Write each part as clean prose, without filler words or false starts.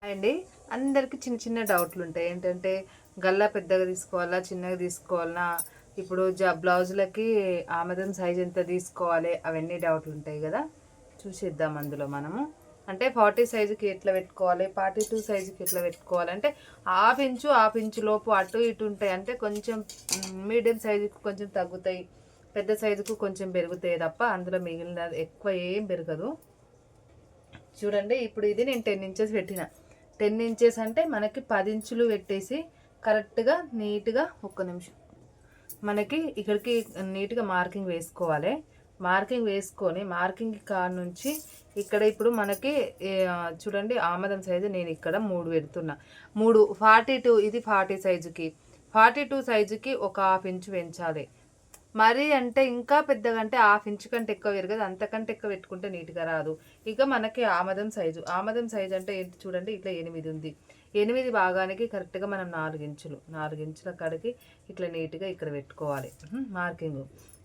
అండి అందరికి చిన్న చిన్న డౌట్లు ఉంటాయి. ఏంటంటే గల్లా పెద్దగా తీసుకోవాలా, చిన్నగా తీసుకోవాలా, ఇప్పుడు బ్లౌజులకి ఆమదం సైజ్ ఎంత తీసుకోవాలి, అవన్నీ డౌట్లు ఉంటాయి కదా. చూసేద్దాం అందులో మనము. అంటే 40 సైజుకి ఎట్లా పెట్టుకోవాలి, 42 సైజుకి ఎట్లా పెట్టుకోవాలి, అంటే హాఫ్ ఇంచు లోపు అటు ఇటు ఉంటాయి. అంటే కొంచెం మీడియం సైజుకు కొంచెం తగ్గుతాయి, పెద్ద సైజుకు కొంచెం పెరుగుతాయి తప్ప అందులో మిగిలిన ఎక్కువ ఏం పెరగదు. చూడండి, ఇప్పుడు ఇది నేను 10 ఇంచెస్ పెట్టిన. 10 ఇంచెస్ అంటే మనకి 10 ఇంచులు పెట్టేసి కరెక్ట్గా నీట్గా ఒక్క నిమిషం మనకి ఇక్కడికి నీట్గా మార్కింగ్ వేసుకోవాలి. మార్కింగ్ వేసుకొని మార్కింగ్ కాడ నుంచి ఇక్కడ ఇప్పుడు మనకి చూడండి ఆమదం సైజు నేను ఇక్కడ 3 పెడుతున్నా. 3 42, ఇది 40 సైజుకి, 42 సైజుకి ఒక హాఫ్ ఇంచు పెంచాలి. మరీ అంటే ఇంకా పెద్దగా అంటే హాఫ్ ఇంచు కంటే ఎక్కువ పెరగదు, అంతకంటే ఎక్కువ పెట్టుకుంటే నీట్గా రాదు. ఇక మనకి ఆమదం సైజు అంటే ఏంటి చూడండి, ఇట్లా 8 ఉంది. 8 భాగానికి కరెక్ట్గా మనం 4 ఇంచుల కాడికి ఇట్లా నీట్గా ఇక్కడ పెట్టుకోవాలి మార్కింగ్.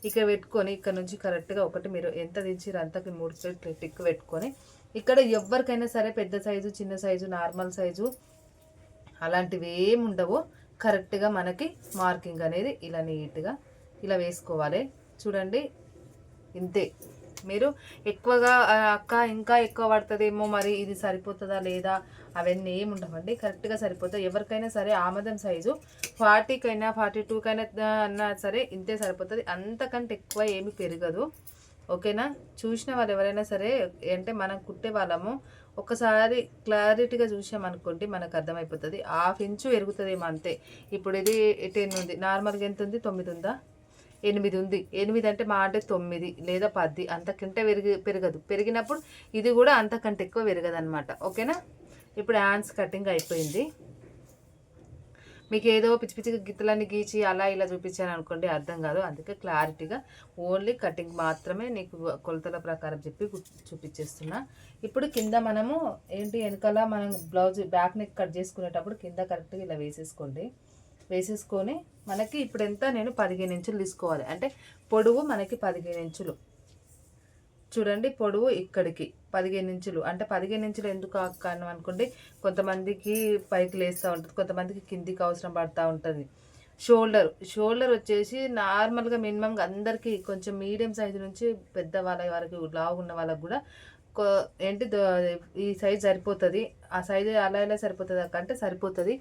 ఇక్కడ పెట్టుకొని ఇక్కడ నుంచి కరెక్ట్గా ఒకటి మీరు ఎంత దించిరు అంతకి 3 ప్లేట్లు టిక్ పెట్టుకొని ఇక్కడ ఎవరికైనా సరే పెద్ద సైజు, చిన్న సైజు, నార్మల్ సైజు అలాంటివి ఏమి ఉండవు. కరెక్ట్గా మనకి మార్కింగ్ అనేది ఇలా నీట్గా ఇలా వేసుకోవాలి. చూడండి, ఇంతే. మీరు ఎక్కువగా అక్క ఇంకా ఎక్కువ పడుతుందేమో, మరి ఇది సరిపోతుందా లేదా, అవన్నీ ఏమి ఉండవండి, కరెక్ట్గా సరిపోతుంది. ఎవరికైనా సరే ఆమదం సైజు 40కైనా 42కైనా అన్నా సరే ఇంతే సరిపోతుంది, అంతకంటే ఎక్కువ ఏమి పెరగదు. ఓకేనా? చూసిన వాళ్ళు ఎవరైనా సరే, అంటే మనం కుట్టే వాళ్ళము ఒకసారి క్లారిటీగా చూసామనుకోండి మనకు అర్థమైపోతుంది. హాఫ్ ఇంచు పెరుగుతుందేమో అంతే. ఇప్పుడు ఇది 10 ఉంది, నార్మల్గా ఎంత ఉంది, 9 ఉందా, 8 ఉంది. 8 అంటే మా అంటే 9 లేదా 10, అంతకంటే పెరగదు. పెరిగినప్పుడు ఇది కూడా అంతకంటే ఎక్కువ పెరగదు అనమాట. ఓకేనా? ఇప్పుడు హ్యాండ్స్ కటింగ్ అయిపోయింది. మీకు ఏదో పిచ్చి పిచ్చిగా గిత్తలన్నీ గీచి అలా ఇలా చూపించాను అనుకోండి, అర్థం కాదు. అందుకే క్లారిటీగా ఓన్లీ కటింగ్ మాత్రమే నీకు కొలతల ప్రకారం చెప్పి చూపించేస్తున్నా. ఇప్పుడు కింద మనము ఏంటి, వెనకాల మనం బ్లౌజ్ బ్యాక్ నెక్ కట్ చేసుకునేటప్పుడు కింద కరెక్ట్గా ఇలా వేసేసుకొని మనకి ఇప్పుడు ఎంత, నేను 15 ఇంచులు తీసుకోవాలి. అంటే పొడవు మనకి 15 ఇంచులు. చూడండి, పొడవు ఇక్కడికి 15 ఇంచులు. అంటే 15 ఇంచులు ఎందుకు కారణం అనుకోండి, కొంతమందికి పైకి లేస్తూ ఉంటుంది, కొంతమందికి కిందికి అవసరం పడుతూ ఉంటుంది. షోల్డర్ వచ్చేసి నార్మల్గా మినిమంగా అందరికీ కొంచెం మీడియం సైజు నుంచి పెద్ద వాళ్ళ వరకు, లావు ఉన్న వాళ్ళకి కూడా ఏంటి ఈ సైజ్ సరిపోతుంది. ఆ సైజు అలా ఇలా సరిపోతుంది అంటే సరిపోతుంది.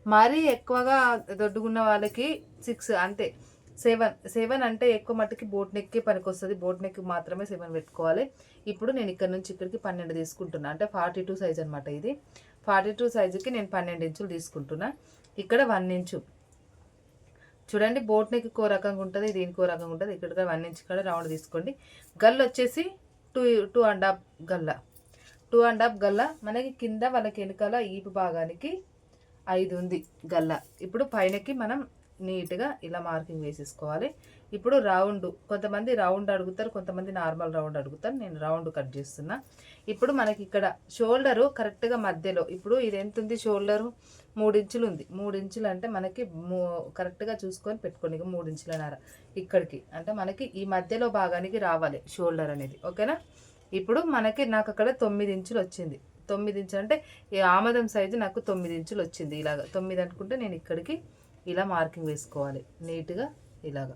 మరీ ఎక్కువగా దొడ్డుగున్న వాళ్ళకి 6 అంటే 7 అంటే ఎక్కువ మట్టుకి బోట్ నెక్కి పనికి వస్తుంది. బోట్ నెక్ మాత్రమే 7 పెట్టుకోవాలి. ఇప్పుడు నేను ఇక్కడ నుంచి ఇక్కడికి 12 తీసుకుంటున్నా. అంటే 42 సైజ్ అనమాట. ఇది 42 సైజుకి నేను 12 ఇంచులు తీసుకుంటున్నా. ఇక్కడ 1 ఇంచు. చూడండి, బోట్ నెక్ ఇంకో రకంగా ఉంటుంది, దీనికి రకంగా ఉంటుంది. ఇక్కడ 1 ఇంచ్ కూడా రౌండ్ తీసుకోండి. గల్ల వచ్చేసి 2.5 గల్ల, 2.5 గల్ల. మనకి కింద వాళ్ళకి వెనకాల ఈపు భాగానికి 5 ఉంది గల్ల. ఇప్పుడు పైనకి మనం నీట్గా ఇలా మార్కింగ్ వేసేసుకోవాలి. ఇప్పుడు రౌండ్, కొంతమంది రౌండ్ అడుగుతారు, కొంతమంది నార్మల్ రౌండ్ అడుగుతారు. నేను రౌండ్ కట్ చేస్తున్నా. ఇప్పుడు మనకి ఇక్కడ షోల్డరు కరెక్ట్గా మధ్యలో, ఇప్పుడు ఇది ఎంత ఉంది, షోల్డరు 3 ఇంచులు ఉంది. 3 ఇంచులు అంటే మనకి కరెక్ట్గా చూసుకొని పెట్టుకోండి. 3 ఇంచులన్నర ఇక్కడికి, అంటే మనకి ఈ మధ్యలో భాగానికి రావాలి షోల్డర్ అనేది. ఓకేనా? ఇప్పుడు మనకి నాకు అక్కడ 9 ఇంచులు వచ్చింది. 9 ఇంచులు అంటే ఈ ఆమదం సైజు నాకు 9 ఇంచులు వచ్చింది. ఇలాగ 9 అనుకుంటే నేను ఇక్కడికి ఇలా మార్కింగ్ వేసుకోవాలి నీట్గా ఇలాగా.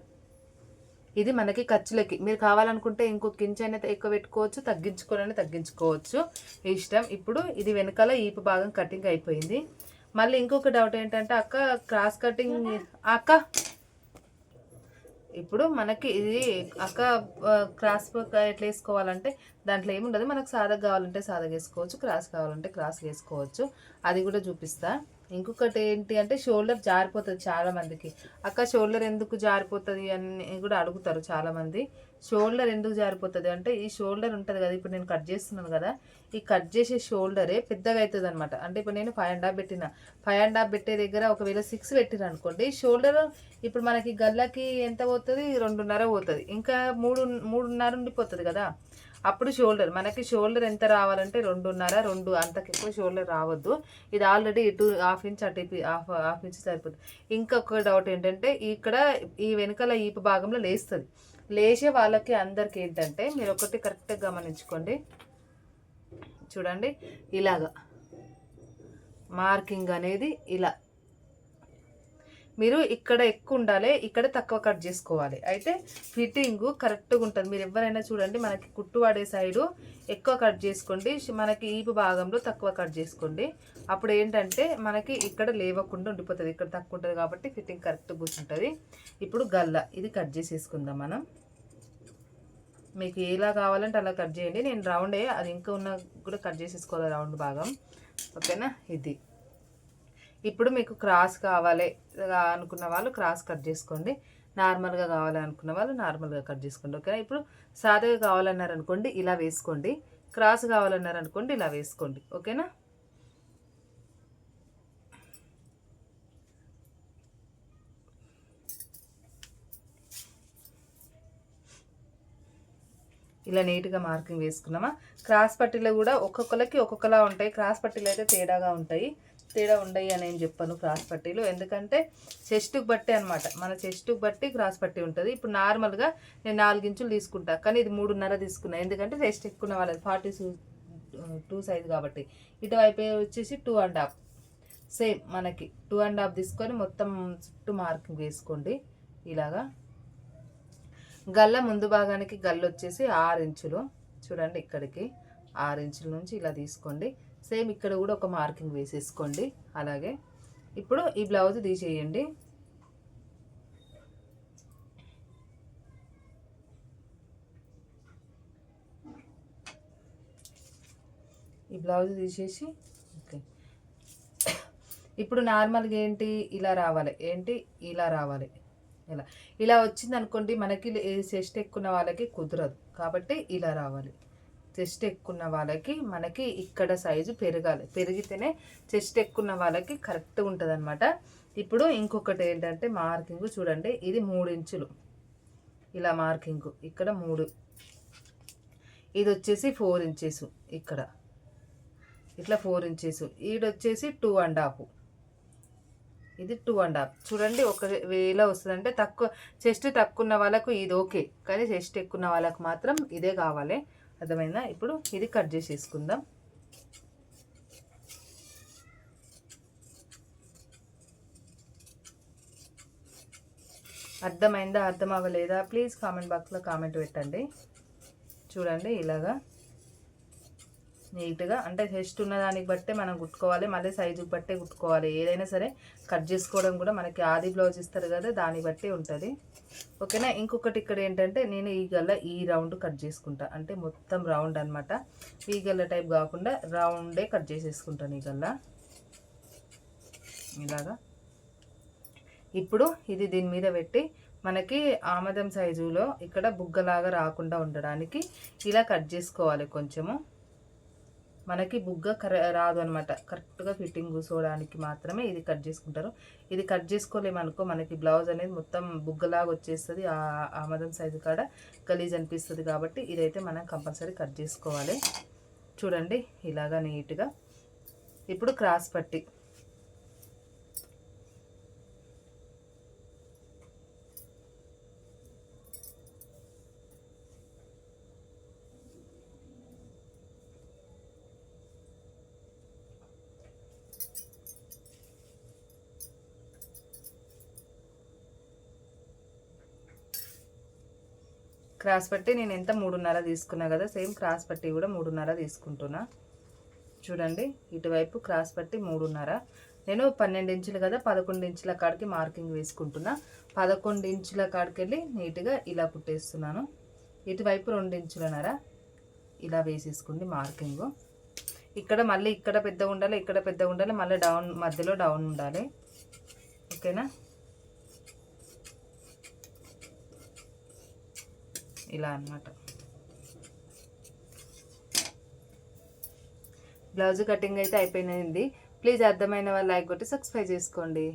ఇది మనకి ఖర్చులకి. మీరు కావాలనుకుంటే ఇంకొక ఇంచ్ అయినా ఎక్కువ పెట్టుకోవచ్చు, తగ్గించుకోవచ్చు, ఇష్టం. ఇప్పుడు ఇది వెనకాల ఈపు భాగం కటింగ్ అయిపోయింది. మళ్ళీ ఇంకొక డౌట్ ఏంటంటే, అక్క క్రాస్ కటింగ్ అక్క, ఇప్పుడు మనకి ఇది అక్క క్రాస్ ఎట్లా వేసుకోవాలంటే దాంట్లో ఏముండదు. మనకు సాదగా కావాలంటే సాదగా వేసుకోవచ్చు, క్రాస్ కావాలంటే క్రాస్ వేసుకోవచ్చు. అది కూడా చూపిస్తా. ఇంకొకటి ఏంటి అంటే, షోల్డర్ జారిపోతుంది చాలామందికి. అక్క షోల్డర్ ఎందుకు జారిపోతుంది అని కూడా అడుగుతారు చాలామంది. షోల్డర్ ఎందుకు జారిపోతుంది అంటే, ఈ షోల్డర్ ఉంటుంది కదా, ఇప్పుడు నేను కట్ చేస్తున్నాను కదా, ఈ కట్ చేసే షోల్డరే పెద్దగా అవుతుంది అనమాట. అంటే ఇప్పుడు నేను 5.5 పెట్టిన, 5.5 పెట్టే దగ్గర ఒకవేళ 6 పెట్టిన అనుకోండి, షోల్డర్ ఇప్పుడు మనకి గల్లకి ఎంత పోతుంది, 2.5 పోతుంది, ఇంకా 3.5 ఉండిపోతుంది కదా. అప్పుడు మనకి షోల్డర్ ఎంత రావాలంటే 2.5, 2 అంతకు ఎక్కువ షోల్డర్ రావద్దు. ఇది ఆల్రెడీ ఇటు హాఫ్ ఇంచ్, అటు హాఫ్ ఇంచ్ సరిపోతుంది. ఇంకొక డౌట్ ఏంటంటే, ఇక్కడ ఈ వెనకాల ఈపు భాగంలో లేస్తుంది. లేచే వాళ్ళకి అందరికి ఏంటంటే, మీరు ఒకటి కరెక్ట్గా గమనించుకోండి. చూడండి, ఇలాగా మార్కింగ్ అనేది ఇలా మీరు ఇక్కడ ఎక్కువ ఉండాలి, ఇక్కడ తక్కువ కట్ చేసుకోవాలి. అయితే ఫిట్టింగ్ కరెక్ట్గా ఉంటుంది. మీరు ఎవరైనా చూడండి, మనకి కుట్టు పడే సైడు ఎక్కువ కట్ చేసుకోండి, మనకి ఈపు భాగంలో తక్కువ కట్ చేసుకోండి. అప్పుడు ఏంటంటే మనకి ఇక్కడ లేవకుండా ఉండిపోతుంది, ఇక్కడ తక్కువ ఉంటుంది కాబట్టి ఫిట్టింగ్ కరెక్ట్ కూర్చుంటుంది. ఇప్పుడు గల్ల ఇది కట్ చేసేసుకుందాం మనం. మీకు ఎలా కావాలంటే అలా కట్ చేయండి. నేను రౌండే, అది ఇంకా ఉన్న కూడా కట్ చేసేసుకోవాలి రౌండ్ భాగం. ఓకేనా? ఇది ఇప్పుడు మీకు క్రాస్ కావాలి అనుకున్న వాళ్ళు క్రాస్ కట్ చేసుకోండి, నార్మల్గా కావాలి అనుకున్న వాళ్ళు నార్మల్గా కట్ చేసుకోండి. ఓకేనా? ఇప్పుడు సాదాగా కావాలన్నారనుకోండి ఇలా వేసుకోండి, క్రాస్ కావాలన్నారనుకోండి ఇలా వేసుకోండి. ఓకేనా? ఇలా నీట్గా మార్కింగ్ వేసుకున్నామా. క్రాస్ పట్టీలు కూడా ఒక్కొక్కరికి ఒక్కొక్కలా ఉంటాయి, క్రాస్ పట్టీలు అయితే తేడాగా ఉంటాయి. తేడా ఉండయి అని ఏం చెప్పాను క్రాస్ పట్టీలు, ఎందుకంటే చెస్ట్కి బట్టి అనమాట, మన చెస్ట్కి బట్టి క్రాస్ పట్టీ ఉంటుంది. ఇప్పుడు నార్మల్గా నేను 4 ఇంచులు తీసుకుంటా, కానీ ఇది 3.5 తీసుకున్నా, ఎందుకంటే చెస్ట్ ఎక్కువ వాళ్ళది 42 సైజ్ కాబట్టి. ఇటువైపు వచ్చేసి 2.5, సేమ్ మనకి 2.5 తీసుకొని మొత్తం చుట్టూ మార్కింగ్ వేసుకోండి. ఇలాగా గల్ల ముందు భాగానికి గల్ల వచ్చేసి 6 ఇంచులు, చూడండి ఇక్కడికి 6 ఇంచుల నుంచి ఇలా తీసుకోండి. సేమ్ ఇక్కడ కూడా ఒక మార్కింగ్ వేసేసుకోండి. అలాగే ఇప్పుడు ఈ బ్లౌజ్ తీసేయండి. ఈ బ్లౌజ్ తీసేసి ఓకే. ఇప్పుడు నార్మల్గా ఏంటి ఇలా రావాలి, ఏంటి ఇలా రావాలి. ఇలా వచ్చింది అనుకోండి, మనకి చెస్ట్ ఎక్కున్న వాళ్ళకి కుదరదు కాబట్టి ఇలా రావాలి. చెస్ట్ ఎక్కున్న వాళ్ళకి మనకి ఇక్కడ సైజు పెరగాలి, పెరిగితేనే చెస్ట్ ఎక్కున్న వాళ్ళకి కరెక్ట్గా ఉంటుంది అనమాట. ఇప్పుడు ఇంకొకటి ఏంటంటే మార్కింగ్ చూడండి, ఇది 3 ఇంచులు ఇలా మార్కింగ్, ఇక్కడ 3, ఇది వచ్చేసి 4 ఇంచెస్, ఇక్కడ ఇట్లా 4 ఇంచెస్, ఇది వచ్చేసి 2.5, ఇది 2.5. చూడండి ఒకవేళ వస్తుందంటే తక్కువ చెస్ట్ తక్కువ ఉన్న వాళ్ళకు ఇది ఓకే, కానీ చెస్ట్ ఎక్కువ ఉన్న వాళ్ళకు మాత్రం ఇదే కావాలి. అర్థమైందా? ఇప్పుడు ఇది కట్ చేసేసుకుందాం. అర్థమైందా, అర్థం అవ్వలేదా ప్లీజ్ కామెంట్ బాక్స్లో కామెంట్ పెట్టండి. చూడండి ఇలాగా నీట్గా, అంటే చెస్ట్ ఉన్న దానికి బట్టే మనం కుట్టుకోవాలి, మళ్ళీ సైజుకి బట్టే కుట్టుకోవాలి. ఏదైనా సరే కట్ చేసుకోవడం కూడా మనకి ఆది బ్లౌజ్ ఇస్తారు కదా, దాన్ని బట్టి ఉంటుంది. ఓకేనా? ఇంకొకటి ఇక్కడ ఏంటంటే నేను ఈ గల్ల ఈ రౌండ్ కట్ చేసుకుంటా, అంటే మొత్తం రౌండ్ అనమాట, ఈ గల్ల టైప్ కాకుండా రౌండే కట్ చేసేసుకుంటాను ఈ గల్ల ఇలాగా. ఇప్పుడు ఇది దీని మీద పెట్టి మనకి ఆమదం సైజులో ఇక్కడ బుగ్గలాగా రాకుండా ఉండడానికి ఇలా కట్ చేసుకోవాలి. కొంచెము మనకి బుగ్గ రాదు అనమాట, కరెక్ట్గా ఫిట్టింగ్ కూర్చోవడానికి మాత్రమే ఇది కట్ చేసుకుంటారు. ఇది కట్ చేసుకోలేమనుకో మనకి బ్లౌజ్ అనేది మొత్తం బుగ్గలాగా వచ్చేస్తుంది, ఆమదం సైజు కాడ గలీజ్ అనిపిస్తుంది. కాబట్టి ఇదైతే మనం కంపల్సరీ కట్ చేసుకోవాలి. చూడండి ఇలాగా నీట్గా. ఇప్పుడు క్రాస్ పట్టి, క్రాస్ పట్టి నేను ఎంత 3.5 తీసుకున్నా కదా, సేమ్ క్రాస్ పట్టి కూడా 3.5 తీసుకుంటున్నా. చూడండి ఇటువైపు క్రాస్ పట్టి 3.5, నేను 12 ఇంచులు కదా, 11 ఇంచుల కాడికి మార్కింగ్ వేసుకుంటున్నా. 11 ఇంచుల కాడికి వెళ్ళి నీట్గా ఇలా కుట్టేస్తున్నాను. ఇటువైపు 2 ఇంచులన్నర ఇలా వేసేసుకోండి మార్కింగ్. ఇక్కడ మళ్ళీ ఇక్కడ పెద్దగా ఉండాలి, ఇక్కడ పెద్దగా ఉండాలి, మళ్ళీ డౌన్ మధ్యలో డౌన్ ఉండాలి. ఓకేనా? ఇలా అన్నమాట. బ్లౌజ్ కటింగ్ అయితే అయిపోయింది. ప్లీజ్ అర్థమైన వాళ్ళు లైక్ కొట్టి సబ్స్క్రైబ్ చేసుకోండి.